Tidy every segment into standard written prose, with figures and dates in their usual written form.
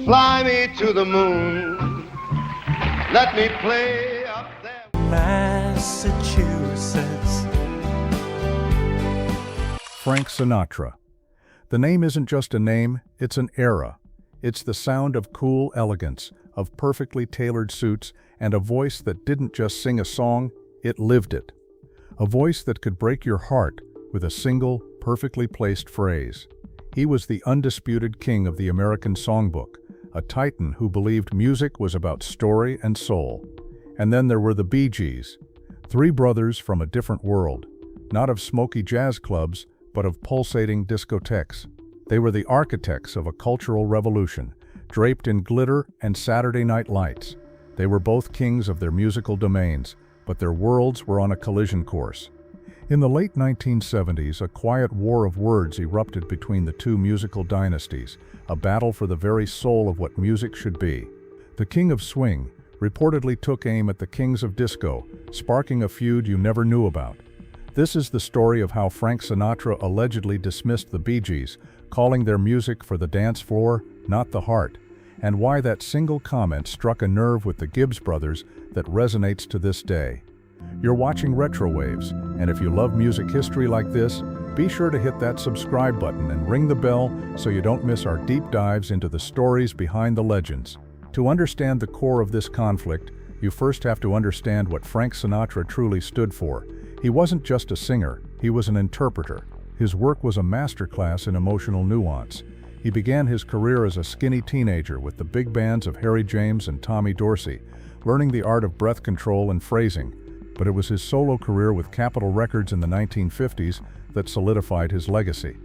Fly me to the moon. Let me play up there. Massachusetts. Frank Sinatra. The name isn't just a name, it's an era. It's the sound of cool elegance, of perfectly tailored suits, and a voice that didn't just sing a song, it lived it. A voice that could break your heart with a single, perfectly placed phrase. He was the undisputed king of the American songbook, a titan who believed music was about story and soul. And then there were the Bee Gees, three brothers from a different world, not of smoky jazz clubs, but of pulsating discotheques. They were the architects of a cultural revolution, draped in glitter and Saturday night lights. They were both kings of their musical domains, but their worlds were on a collision course. In the late 1970s, a quiet war of words erupted between the two musical dynasties, a battle for the very soul of what music should be. The king of swing reportedly took aim at the kings of disco, sparking a feud you never knew about. This is the story of how Frank Sinatra allegedly dismissed the Bee Gees, calling their music for the dance floor, not the heart, and why that single comment struck a nerve with the Gibbs brothers that resonates to this day. You're watching Retrowaves, and if you love music history like this, be sure to hit that subscribe button and ring the bell so you don't miss our deep dives into the stories behind the legends. To understand the core of this conflict, you first have to understand what Frank Sinatra truly stood for. He wasn't just a singer, he was an interpreter. His work was a masterclass in emotional nuance. He began his career as a skinny teenager with the big bands of Harry James and Tommy Dorsey, learning the art of breath control and phrasing. But it was his solo career with Capitol Records in the 1950s that solidified his legacy.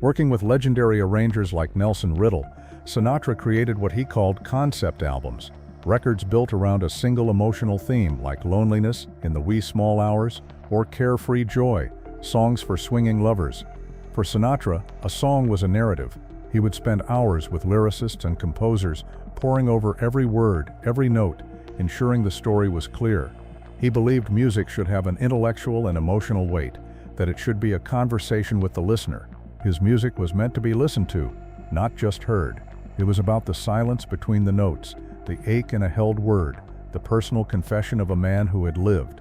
Working with legendary arrangers like Nelson Riddle, Sinatra created what he called concept albums, records built around a single emotional theme like loneliness in the wee small hours or carefree joy, songs for swinging lovers. For Sinatra, a song was a narrative. He would spend hours with lyricists and composers, poring over every word, every note, ensuring the story was clear. He believed music should have an intellectual and emotional weight, that it should be a conversation with the listener. His music was meant to be listened to, not just heard. It was about the silence between the notes, the ache in a held word, the personal confession of a man who had lived.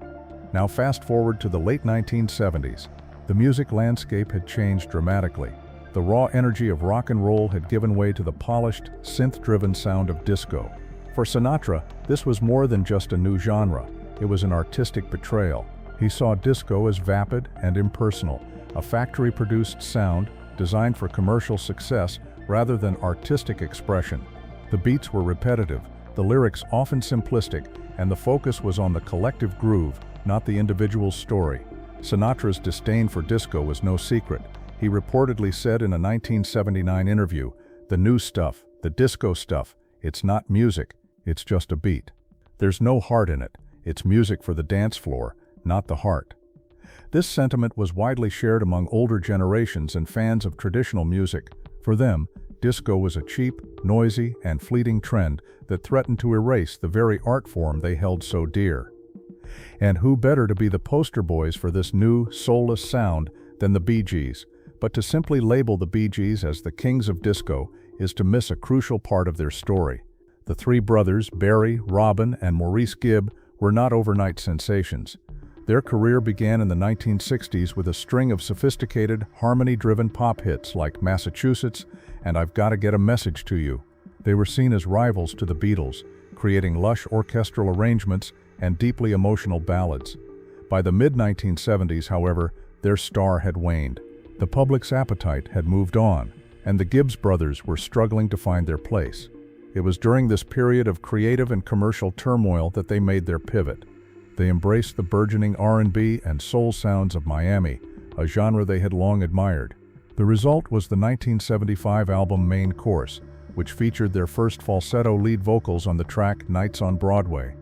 Now fast forward to the late 1970s. The music landscape had changed dramatically. The raw energy of rock and roll had given way to the polished, synth-driven sound of disco. For Sinatra, this was more than just a new genre. It was an artistic betrayal. He saw disco as vapid and impersonal, a factory-produced sound designed for commercial success rather than artistic expression. The beats were repetitive, the lyrics often simplistic, and the focus was on the collective groove, not the individual's story. Sinatra's disdain for disco was no secret. He reportedly said in a 1979 interview, "The new stuff, the disco stuff, it's not music, it's just a beat. There's no heart in it. It's music for the dance floor, not the heart." This sentiment was widely shared among older generations and fans of traditional music. For them, disco was a cheap, noisy, and fleeting trend that threatened to erase the very art form they held so dear. And who better to be the poster boys for this new, soulless sound than the Bee Gees? But to simply label the Bee Gees as the kings of disco is to miss a crucial part of their story. The three brothers, Barry, Robin, and Maurice Gibb, were not overnight sensations. Their career began in the 1960s with a string of sophisticated, harmony-driven pop hits like Massachusetts and I've Gotta Get a Message to You. They were seen as rivals to the Beatles, creating lush orchestral arrangements and deeply emotional ballads. By the mid-1970s, however, their star had waned. The public's appetite had moved on, and the Gibbs brothers were struggling to find their place. It was during this period of creative and commercial turmoil that they made their pivot. They embraced the burgeoning R&B and soul sounds of Miami, a genre they had long admired. The result was the 1975 album Main Course, which featured their first falsetto lead vocals on the track Nights on Broadway.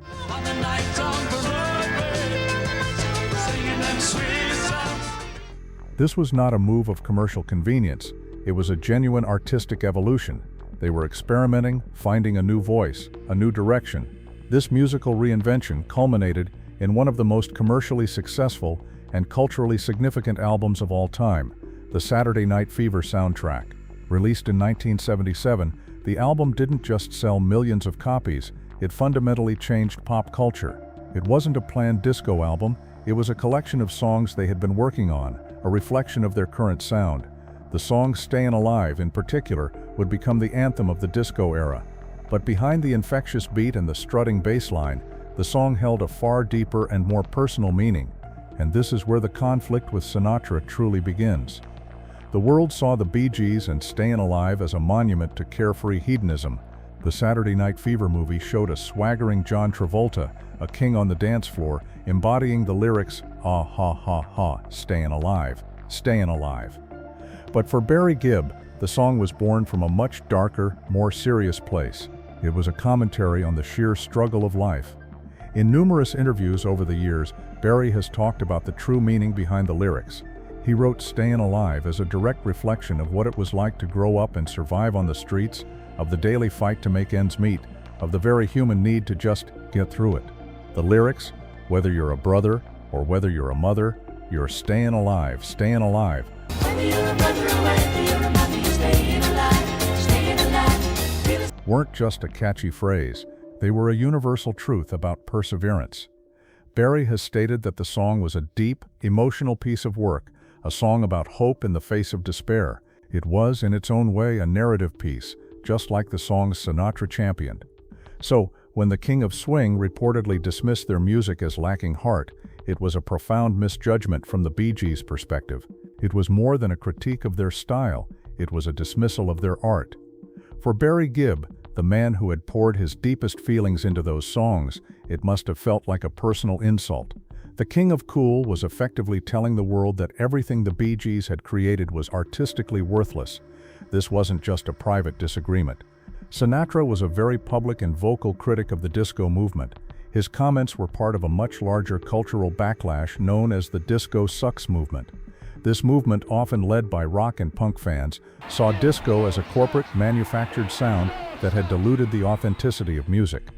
This was not a move of commercial convenience, it was a genuine artistic evolution. They were experimenting, finding a new voice, a new direction. This musical reinvention culminated in one of the most commercially successful and culturally significant albums of all time, the Saturday Night Fever soundtrack. Released in 1977, The album didn't just sell millions of copies, it fundamentally changed pop culture. It wasn't a planned disco album, it was a collection of songs they had been working on, a reflection of their current sound. The song Stayin Alive, in particular, would become the anthem of the disco era. But behind the infectious beat and the strutting bass line, the song held a far deeper and more personal meaning. And this is where the conflict with Sinatra truly begins. The world saw the Bee Gees and Stayin Alive as a monument to carefree hedonism. The Saturday Night Fever movie showed a swaggering John Travolta, a king on the dance floor, embodying the lyrics, "Ah ha ha ha, stayin' alive, stayin' alive." But for Barry Gibb, the song was born from a much darker, more serious place. It was a commentary on the sheer struggle of life. In numerous interviews over the years, Barry has talked about the true meaning behind the lyrics. He wrote Stayin' Alive as a direct reflection of what it was like to grow up and survive on the streets, of the daily fight to make ends meet, of the very human need to just get through it. The lyrics, whether you're a brother or whether you're a mother, you're stayin' alive, stayin' alive. Whether you're a brother or whether you're a mother, you're stayin' alive, stayin' alive. Weren't just a catchy phrase, they were a universal truth about perseverance. Barry has stated that the song was a deep, emotional piece of work, a song about hope in the face of despair. It was, in its own way, a narrative piece, just like the songs Sinatra championed. So, when the King of Swing reportedly dismissed their music as lacking heart, it was a profound misjudgment from the Bee Gees' perspective. It was more than a critique of their style, it was a dismissal of their art. For Barry Gibb, the man who had poured his deepest feelings into those songs, it must have felt like a personal insult. The King of Cool was effectively telling the world that everything the Bee Gees had created was artistically worthless. This wasn't just a private disagreement. Sinatra was a very public and vocal critic of the disco movement. His comments were part of a much larger cultural backlash known as the Disco Sucks movement. This movement, often led by rock and punk fans, saw disco as a corporate, manufactured sound that had diluted the authenticity of music.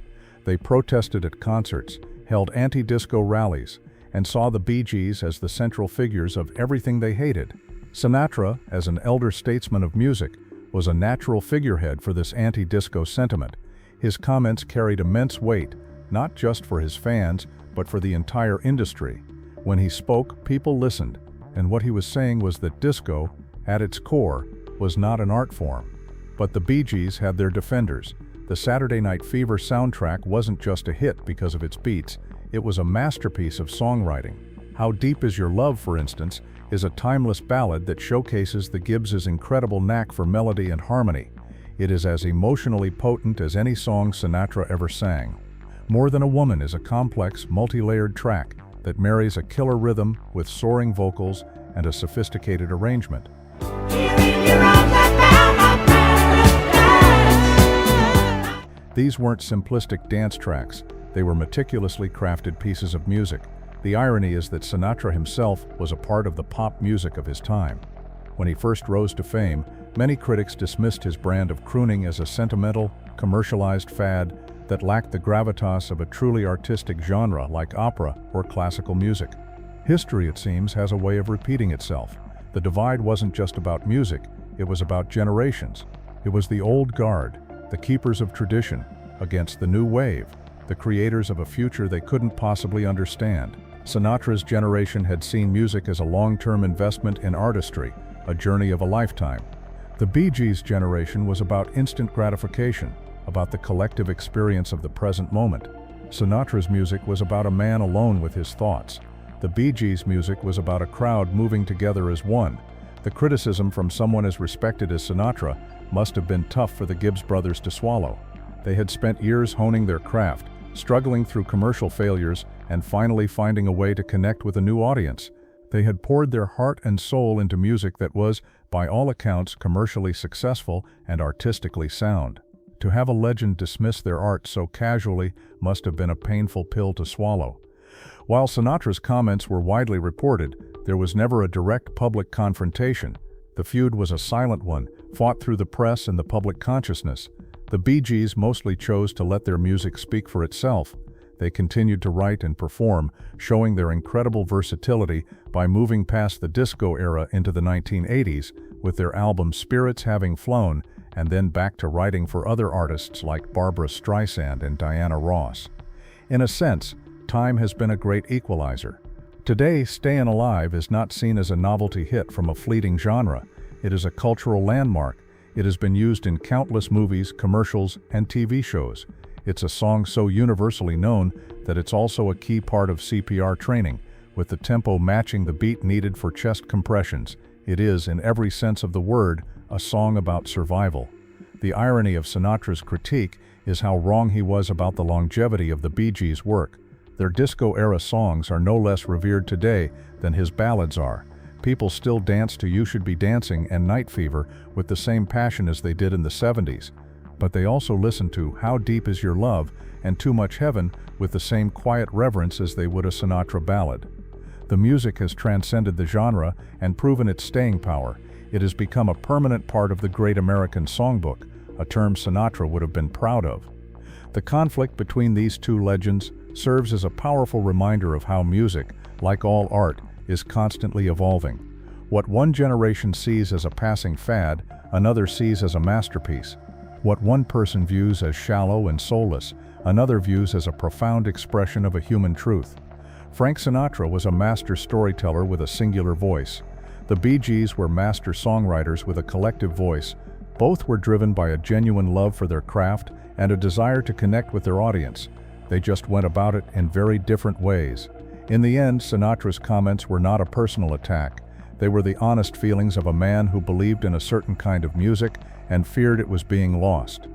They protested at concerts, held anti-disco rallies, and saw the Bee Gees as the central figures of everything they hated. Sinatra, as an elder statesman of music, was a natural figurehead for this anti-disco sentiment. His comments carried immense weight, not just for his fans, but for the entire industry. When he spoke, people listened, and what he was saying was that disco, at its core, was not an art form. But the Bee Gees had their defenders. The Saturday Night Fever soundtrack wasn't just a hit because of its beats, it was a masterpiece of songwriting. How Deep Is Your Love, for instance, is a timeless ballad that showcases the Gibbs' incredible knack for melody and harmony. It is as emotionally potent as any song Sinatra ever sang. More Than a Woman is a complex, multi-layered track that marries a killer rhythm with soaring vocals and a sophisticated arrangement. These weren't simplistic dance tracks, they were meticulously crafted pieces of music. The irony is that Sinatra himself was a part of the pop music of his time. When he first rose to fame, many critics dismissed his brand of crooning as a sentimental, commercialized fad that lacked the gravitas of a truly artistic genre like opera or classical music. History, it seems, has a way of repeating itself. The divide wasn't just about music, it was about generations. It was the old guard, the keepers of tradition, against the new wave, the creators of a future they couldn't possibly understand. Sinatra's generation had seen music as a long-term investment in artistry, a journey of a lifetime. The Bee Gees' generation was about instant gratification, about the collective experience of the present moment. Sinatra's music was about a man alone with his thoughts. The Bee Gees' music was about a crowd moving together as one. The criticism from someone as respected as Sinatra must have been tough for the Gibbs brothers to swallow. They had spent years honing their craft, struggling through commercial failures, and finally finding a way to connect with a new audience. They had poured their heart and soul into music that was, by all accounts, commercially successful and artistically sound. To have a legend dismiss their art so casually must have been a painful pill to swallow. While Sinatra's comments were widely reported, there was never a direct public confrontation. The feud was a silent one, fought through the press and the public consciousness. The Bee Gees mostly chose to let their music speak for itself. They continued to write and perform, showing their incredible versatility by moving past the disco era into the 1980s, with their album Spirits Having Flown and then back to writing for other artists like Barbra Streisand and Diana Ross. In a sense, time has been a great equalizer. Today, Stayin Alive is not seen as a novelty hit from a fleeting genre. It is a cultural landmark. It has been used in countless movies, commercials, and TV shows. It's a song so universally known that it's also a key part of CPR training, with the tempo matching the beat needed for chest compressions. It is, in every sense of the word, a song about survival. The irony of Sinatra's critique is how wrong he was about the longevity of the Bee Gees' work. Their disco-era songs are no less revered today than his ballads are. People still dance to You Should Be Dancing and Night Fever with the same passion as they did in the 70s. But they also listen to How Deep Is Your Love and Too Much Heaven with the same quiet reverence as they would a Sinatra ballad. The music has transcended the genre and proven its staying power. It has become a permanent part of the Great American Songbook, a term Sinatra would have been proud of. The conflict between these two legends serves as a powerful reminder of how music, like all art, is constantly evolving. What one generation sees as a passing fad, another sees as a masterpiece. What one person views as shallow and soulless, another views as a profound expression of a human truth. Frank Sinatra was a master storyteller with a singular voice. The Bee Gees were master songwriters with a collective voice. Both were driven by a genuine love for their craft and a desire to connect with their audience. They just went about it in very different ways. In the end, Sinatra's comments were not a personal attack. They were the honest feelings of a man who believed in a certain kind of music and feared it was being lost.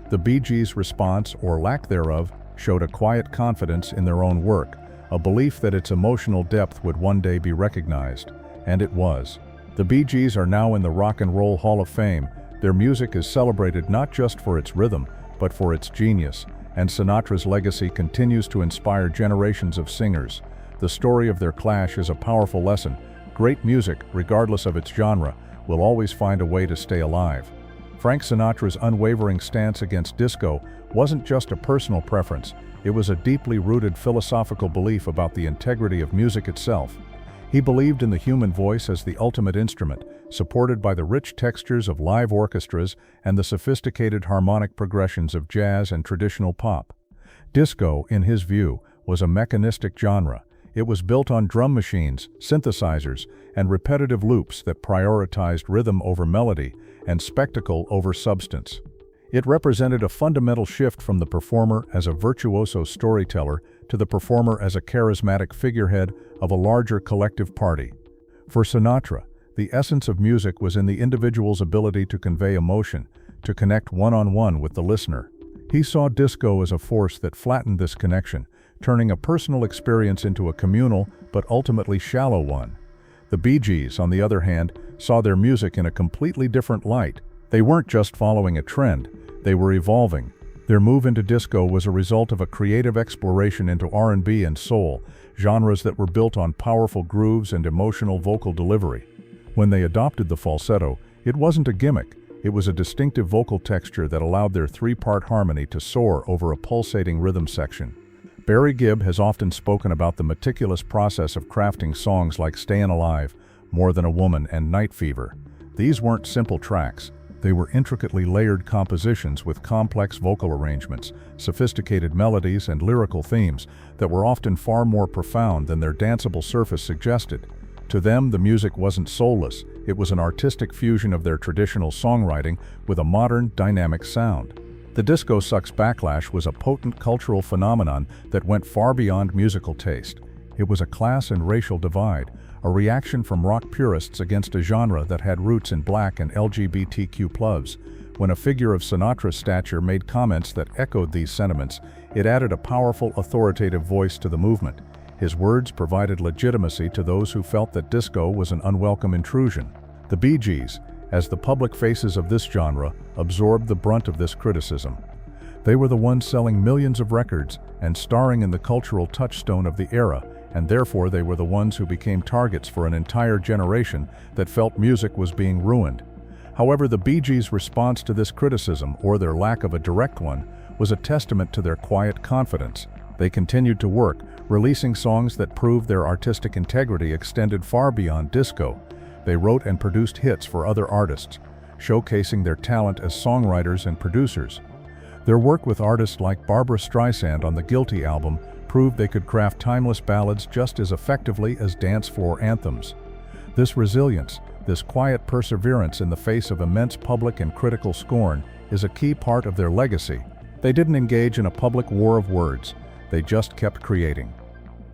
The Bee Gees' response, or lack thereof, showed a quiet confidence in their own work, a belief that its emotional depth would one day be recognized. And it was. The Bee Gees are now in the Rock and Roll Hall of Fame. Their music is celebrated not just for its rhythm, but for its genius, and Sinatra's legacy continues to inspire generations of singers. The story of their clash is a powerful lesson. Great music, regardless of its genre, will always find a way to stay alive. Frank Sinatra's unwavering stance against disco wasn't just a personal preference, it was a deeply rooted philosophical belief about the integrity of music itself. He believed in the human voice as the ultimate instrument, supported by the rich textures of live orchestras and the sophisticated harmonic progressions of jazz and traditional pop. Disco, in his view, was a mechanistic genre. It was built on drum machines, synthesizers, and repetitive loops that prioritized rhythm over melody and spectacle over substance. It represented a fundamental shift from the performer as a virtuoso storyteller to the performer as a charismatic figurehead of a larger collective party. For Sinatra, the essence of music was in the individual's ability to convey emotion, to connect one-on-one with the listener. He saw disco as a force that flattened this connection, turning a personal experience into a communal but ultimately shallow one. The Bee Gees, on the other hand, saw their music in a completely different light. They weren't just following a trend, they were evolving. Their move into disco was a result of a creative exploration into R&B and soul, genres that were built on powerful grooves and emotional vocal delivery. When they adopted the falsetto, it wasn't a gimmick, it was a distinctive vocal texture that allowed their three-part harmony to soar over a pulsating rhythm section. Barry Gibb has often spoken about the meticulous process of crafting songs like Stayin Alive, More Than a Woman, and Night Fever. These weren't simple tracks. They were intricately layered compositions with complex vocal arrangements, sophisticated melodies, and lyrical themes that were often far more profound than their danceable surface suggested. To them, the music wasn't soulless, it was an artistic fusion of their traditional songwriting with a modern, dynamic sound. The disco sucks backlash was a potent cultural phenomenon that went far beyond musical taste. It was a class and racial divide, a reaction from rock purists against a genre that had roots in black and LGBTQ+. When a figure of Sinatra's stature made comments that echoed these sentiments, it added a powerful, authoritative voice to the movement. His words provided legitimacy to those who felt that disco was an unwelcome intrusion. The Bee Gees, as the public faces of this genre, absorbed the brunt of this criticism. They were the ones selling millions of records and starring in the cultural touchstone of the era, and therefore they were the ones who became targets for an entire generation that felt music was being ruined. However, the Bee Gees' response to this criticism, or their lack of a direct one, was a testament to their quiet confidence. They continued to work, releasing songs that proved their artistic integrity extended far beyond disco. They wrote and produced hits for other artists, showcasing their talent as songwriters and producers. Their work with artists like Barbra Streisand on the Guilty album proved they could craft timeless ballads just as effectively as dance floor anthems. This resilience, this quiet perseverance in the face of immense public and critical scorn, is a key part of their legacy. They didn't engage in a public war of words, they just kept creating.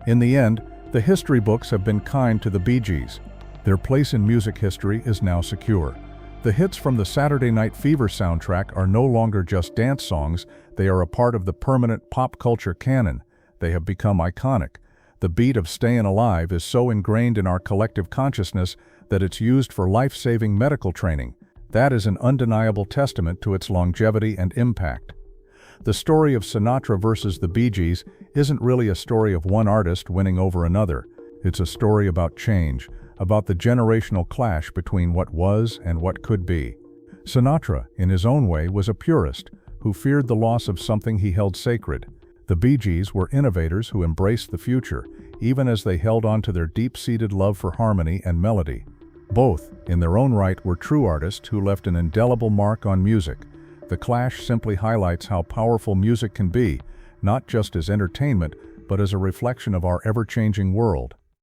In the end, the history books have been kind to the Bee Gees. Their place in music history is now secure. The hits from the Saturday Night Fever soundtrack are no longer just dance songs, they are a part of the permanent pop culture canon. They have become iconic. The beat of Stayin Alive is so ingrained in our collective consciousness that it's used for life-saving medical training. That is an undeniable testament to its longevity and impact. The story of Sinatra versus the Bee Gees isn't really a story of one artist winning over another. It's a story about change, about the generational clash between what was and what could be. Sinatra, in his own way, was a purist who feared the loss of something he held sacred. The Bee Gees were innovators who embraced the future, even as they held on to their deep-seated love for harmony and melody. Both, in their own right, were true artists who left an indelible mark on music. The clash simply highlights how powerful music can be, not just as entertainment, but as a reflection of our ever-changing world.